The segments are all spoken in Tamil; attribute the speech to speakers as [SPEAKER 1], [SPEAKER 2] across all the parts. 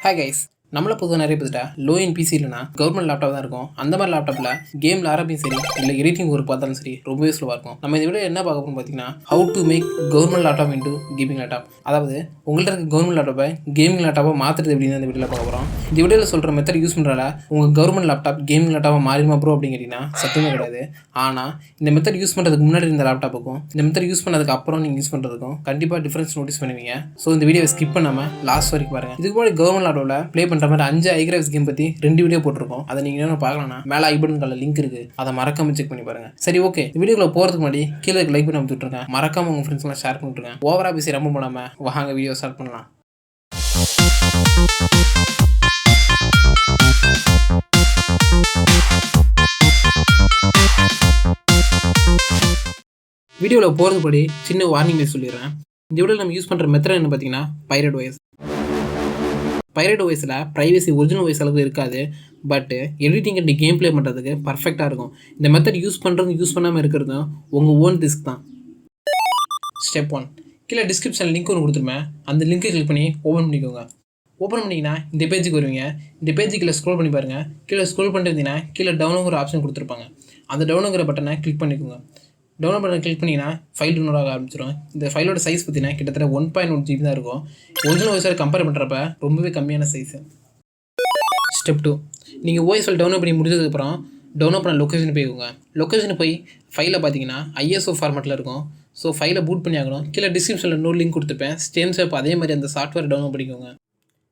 [SPEAKER 1] Hi guys. நம்மள பொதுவாக நிறைய பேர்ட்ட லோ என் பிசி இல்லைனா கவர்மெண்ட் லேப்டாப் தான் இருக்கும். அந்த மாதிரி லேப்டாப்பில் கேமில் ஆரம்பியும் சரி இல்லை எடிட்டிங் ஒர்க் பார்த்தாலும் சரி ரொம்பவே ஸ்லோவாக இருக்கும். நம்ம இதை விட என்ன பார்க்க போகிறோம் பார்த்தீங்கன்னா how to make government laptop into gaming laptop. அதாவது உங்கள்கிட்ட இருக்க கவர்மெண்ட் லேப்டாப்பை கேமிங் லேப்டாப்பாக மாற்றுறது எப்படின்னு இந்த வீடியோவில் பார்க்க போகிறோம். இந்த வீடியோவில் சொல்கிற மெத்தட் யூஸ் பண்ணுறால உங்கள் கவர்மெண்ட் லேப்டாப் கேமிங் லேப்டாப்பாக மாறிமா ப்ரோ அப்படிங்கிறீங்கன்னா சத்தியமே கிடையாது. ஆனால் இந்த மெத்தட் யூஸ் பண்ணுறதுக்கு முன்னாடி இருந்த லேப்டாப்புக்கும் இந்த மெத்தட் யூஸ் பண்ணதுக்கு அப்புறம் நீங்கள் யூஸ் பண்ணுறதுக்கும் கண்டிப்பாக டிஃப்ரென்ஸ் நோட்டீஸ் பண்ணுவீங்க. ஸோ இந்த வீடியோவை ஸ்கிப் பண்ணாமல் லாஸ்ட் வரைக்கும் பாருங்கள். இதுக்கு முன்னாடி கவர்மெண்ட் லேப்டாப்பில் ப்ளே பண்ணுற மாதிரி 5 ஐகிராஃபிக்ஸ் கேம் பற்றி 2 வீடியோ போட்டிருக்கோம். அதை நீங்கள் என்ன பார்க்கலாம்னா மேலே ஐ பட்டன் கால லிங்க் இருக்குது, அதை மறக்காம செக் பண்ணி பாருங்க. சரி ஓகே, வீடியோக்குள்ள போகிறதுக்கு முன்னாடி கீழே லைக் பண்ணி விட்டுருங்க, மறக்காம உங்கள் ஃப்ரெண்ட்ஸ்லாம் ஷேர் பண்ணிட்டுருங்க. ஓவரா பேசி ரொம்ப போடாமல் வாங்க வீடியோ ஸ்டார்ட் பண்ணலாம். வீடியோவில் போகிறதுக்கு முன்னாடி சின்ன வார்னிங் மெசேஜ் சொல்லிடுறேன். இந்த வீடியோவில் நம்ம யூஸ் பண்ணுற மெத்தட் என்ன பார்த்தீங்கன்னா பைரேட் வாய்ஸ். பைரேட் வாய்ஸில் ப்ரைவசி ஒரிஜினல் வாய்ஸ் அளவுக்கு இருக்காது, பட்டு எடிட்டிங் அண்ட் கேம் ப்ளே பண்ணுறதுக்கு பர்ஃபெக்டாக இருக்கும். இந்த மெத்தட் யூஸ் பண்ணுறது யூஸ் பண்ணாமல் இருக்கிறதும் உங்கள் ஓன் ரிஸ்க் தான். ஸ்டெப் 1, கீழே டிஸ்கிரிப்ஷனில் லிங்க் ஒன்று கொடுத்துருப்பேன். அந்த லிங்க்கை கிளிக் பண்ணி ஓப்பன் பண்ணிக்கோங்க. ஓப்பன் பண்ணிங்கன்னா இந்த பேஜுக்கு வருவீங்க. இந்த பேஜுக்கு கீழே ஸ்க்ரோல் பண்ணி பாருங்கள். கீழே ஸ்க்ரோல் பண்ணிட்டு இருந்தீங்கன்னா கீழே டவுன்லோடுங்கிற ஆப்ஷன் கொடுத்துருப்பாங்க. அந்த டவுன்லோடுங்கிற பட்டனை கிளிக் பண்ணிக்கோங்க. டவுன்லோட் பண்ண கிளிக் பண்ணிங்கன்னா ஃபைல் டவுன்லோட் ஆக ஆரம்பிச்சிடும். இந்த ஃபைலோட சைஸ் பார்த்தீங்கன்னா கிட்டத்தட்ட 1.1 GB தான் இருக்கும். ஒரிஜினல் ஓஎஸோட கம்பேர் பண்ணுறப்ப ரொம்பவே கம்மியான சைஸு. ஸ்டெப் 2, நீங்கள் ஓஎஸ் ஃபைல் டவுன்லோட் பண்ணி முடிஞ்சதுக்கப்புறம் டவுன்லோட் பண்ண லொக்கேஷன் போய்க்கோங்க. லொக்கேஷன் போய் ஃபைலை பார்த்தீங்கன்னா ISO ஃபார்மெட்டில் இருக்கும். ஸோ ஃபைலை பூட் பண்ணி ஆகணும். கீழே டிஸ்கிரிப்ஷனில் இன்னொரு லிங்க் கொடுத்துருப்பேன். ஸ்டேம் ஸ்டெப் அதே மாதிரி அந்த சாஃப்ட்வேர் டவுன்லோட் பண்ணிக்கோங்க.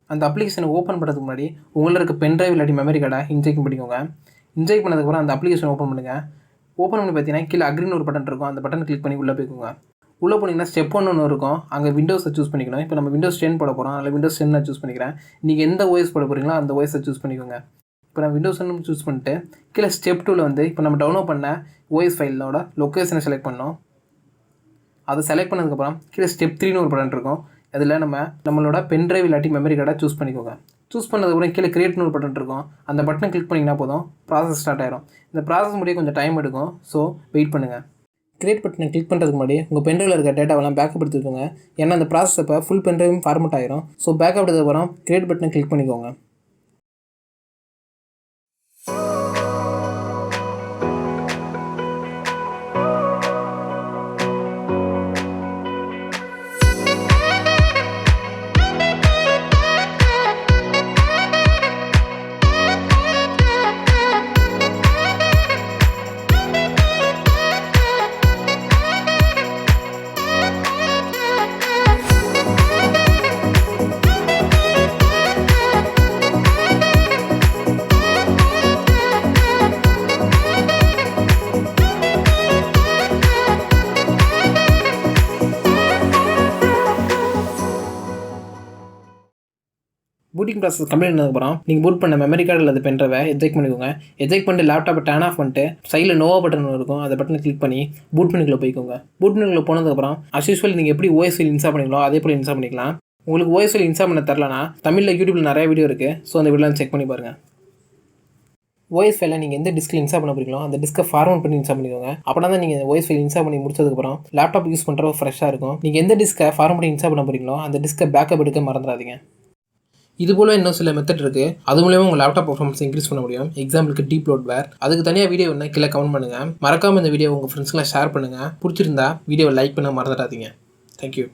[SPEAKER 1] அந்த அப்ளிகேஷனை ஓப்பன் பண்ணுறதுக்கு முன்னாடி உங்களில் இருக்க பென்ட்ரைவ் இல்லாட்டி மெமரி கார்டை இன்ஜெக்ட் பண்ணிக்கோங்க. இன்ஜெக்ட் பண்ணதுக்கப்புறம் அந்த அப்ளிகேஷன் ஓப்பன் பண்ணுங்கள். ஓப்பன் பண்ணி பார்த்தீங்கன்னா கீழே அக்ரின்னு ஒரு பட்டன் இருக்கும். அந்த பட்டன் கிளிக் பண்ணி உள்ளே போய்க்கோங்க. உள்ளே போனீங்கன்னா ஸ்டெப் 1 ஒன்று இருக்கும். அங்கே விண்டோஸை சூஸ் பண்ணிக்கணும். இப்போ நம்ம விண்டோஸ் 10 போட போகிறோம். அதில் விண்டோஸ் 10 நான் சூஸ் பண்ணிக்கிறேன். நீங்கள் எந்த ஓஎஸ் போட போகிறீங்களோ அந்த ஓஎஸை சூஸ் பண்ணிக்கோங்க. இப்போ நான் விண்டோஸ் 10 சூஸ் பண்ணிட்டு கீழே ஸ்டெப் 2ல் வந்து இப்போ நம்ம டவுன்லோட் பண்ண ஓஎஸ் ஃபைலோட லொக்கேஷனை செலக்ட் பண்ணோம். அதை செலக்ட் பண்ணதுக்கப்புறம் கீழே ஸ்டெப் 3ன்னு ஒரு பட்டன் இருக்கும். அதில் நம்மளோட பென்ட்ரைவ் இல்லாட்டி மெமரி கார்டை சூஸ் பண்ணிக்கோங்க. சூஸ் பண்ணதுக்கப்புறம் கீழே கிரியேட்னு ஒரு பட்டன் இருக்கும். அந்த பட்டனை கிளிக் பண்ணிங்கன்னா போதும், ப்ராசஸ் ஸ்டார்ட் ஆயிரும். இந்த ப்ராசஸ் முடிய கொஞ்சம் டைம் எடுக்கும். ஸோ வெயிட் பண்ணுங்கள். கிரியேட் பட்டனை கிளிக் பண்ணுறதுக்கு முன்னாடி உங்கள் பென்ட்ரைவில் இருக்க டேட்டாவெல்லாம் பேக்கப் எடுத்துக்கோங்க. ஏன்னா அந்த ப்ராசஸ் இப்போ ஃபுல் பென்ட்ரைவும் ஃபார்மெட் ஆயிரும். ஸோ பேக்கப் எடுத்ததுக்கப்புறம் கிரியேட் பட்டனை கிளிக் பண்ணிக்கோங்க. பூட்டிங் ப்ராசஸ் கம்ப்ளீட் பண்ணதுக்கப்புறம் நீங்கள் பூட் பண்ண மெமரி கார்டு அல்லது பென்ட்ரைவை எஜெக்ட் பண்ணிக்கோங்க. எஜெக்ட் பண்ணிட்டு லேப்டாப்பை டர்ன் ஆஃப் பண்ணிட்டு சைடில் நோவா பட்டன் இருக்கும். அந்த பட்டனை கிளிக் பண்ணி பூட் மெனுக்குள்ளே போய்க்கோங்க. பூட் மெனுக்குள்ளே போனதுக்கப்புறம் அஸ் யூஸ்வல் நீங்கள் எப்படி ஓஎஸ் ஃபைல் இன்ஸ்டால் பண்ணிங்களோ அதே போல் இன்ஸ்டால் பண்ணிக்கலாம். உங்களுக்கு ஓஎஸ் ஃபைல் இன்ஸ்டால் பண்ண தரலனா தமிழில் யூடியூப்பில் நிறைய வீடியோ இருக்குது. ஸோ அந்த வீடியோலாம் செக் பண்ணி பாருங்கள். ஓஎஸ் ஃபைலை நீங்கள் எந்த டிஸ்கில் இன்ஸ்டால் பண்ண போகிறீங்களோ அந்த டிஸ்கை ஃபார்மேட் பண்ணி இன்ஸ்டால் பண்ணிக்கோங்க. அப்போ தான் நீங்கள் ஓஎஸ் ஃபைல் இன்ஸ்டால் பண்ணி முடிச்சதுக்கப்புறம் லேப்டாப் யூஸ் பண்ணுறப்ப ஃப்ரெஷ்ஷாக இருக்கும். நீங்கள் எந்த டிஸ்கை ஃபார்மேட் பண்ணி இன்ஸ்டால் பண்ண போகிறீங்களோ அந்த டிஸ்கை பேக்கப் எடுக்க மறந்துடாதீங்க. இது போல் இன்னும் சில மெத்தட் இருக்குது. அது மூலமாக உங்கள் லேப்டாப் பர்ஃபார்மன்ஸ் இன்க்ரீஸ் பண்ண முடியும். எக்ஸாம்பிளுக்கு டீப் லோட் வேர். அதுக்கு தனியாக வீடியோ ஒன்று கீழே கமெண்ட் பண்ணுங்கள். மறக்காமல் இந்த வீடியோ உங்கள் ஃப்ரெண்ட்ஸ்லாம் ஷேர் பண்ணுங்கள். பிடிச்சிருந்தா வீடியோவை லைக் பண்ண மறந்துடாதீங்க. தேங்க்யூ.